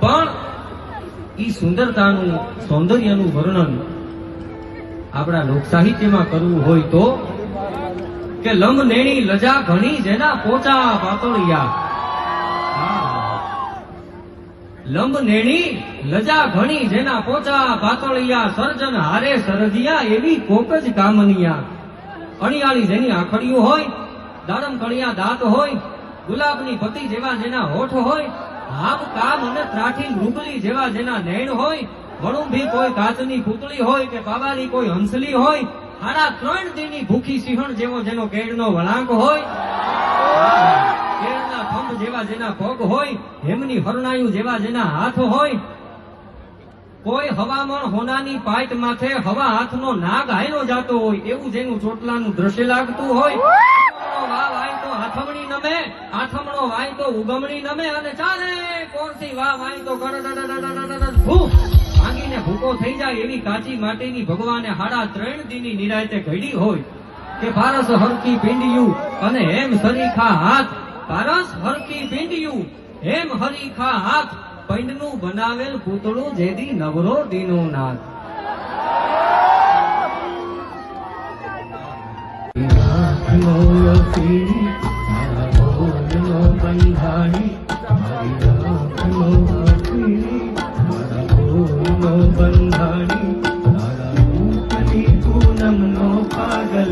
પણ ઈ સુંદરતાનું સૌંદર્યનું વર્ણન આપણા લોક સાહિત્યમાં કરવું હોય તો કે લંબ નેણી લજા ઘણી જેના પોચા પાતળિયા. લંબ નેણી લજા ઘણી જેના પોચા પાતળિયા, સર્જન હારે સરજિયા એવી કોક જ કામનિયા. અણિયાળી જેની આંખડીઓ હોય, દાડમ કણિયા દાંત હોય, ગુલાબની પતિ જેવા જેના હોઠ હોય, આમ કામ અને ત્રાઠી મૃગલી જેવા જેના નૈણ હોય, વણુંભી કોઈ કાચની પૂતળી હોય કે પાવાની કોઈ હંસલી હોય, 3.5 દીની ભૂખી સિંહણ જેવો જેનો કેળનો વળાંક હોય, કેળના થંભ જેવા જેના પગ હોય, હેમની હરણાયું જેવા જેના હાથ હોય, કોઈ હવામણ હોનાની પાઇટ માથે હવા હાથનો નાગ હાયલો જાતો હોય એવું જેનું ચોટલાનું દ્રશ્ય લાગતું હોય. વાહ વાય તો હાથમણી નમે, હાથમણો વાય તો ઉગમણી નમે, અને ચાલે કોણસી વાહ વાય તો ભાંગીને ભૂકો થઈ જાય એવી કાચી માટીની ભગવાને 3.5 દીની નિરાયતે ઘડી હોય કે પારસ હરકી પિંડિયું અને હેમ સરીખા હાથ, પારસ હરકી પિંડિયું હેમ હરીખા હાથ, પૈંડનું બનાવેલ પૂતળું જેદી નવરો દીનો નાથ. બંધાણી પૂનમ નો પાગલ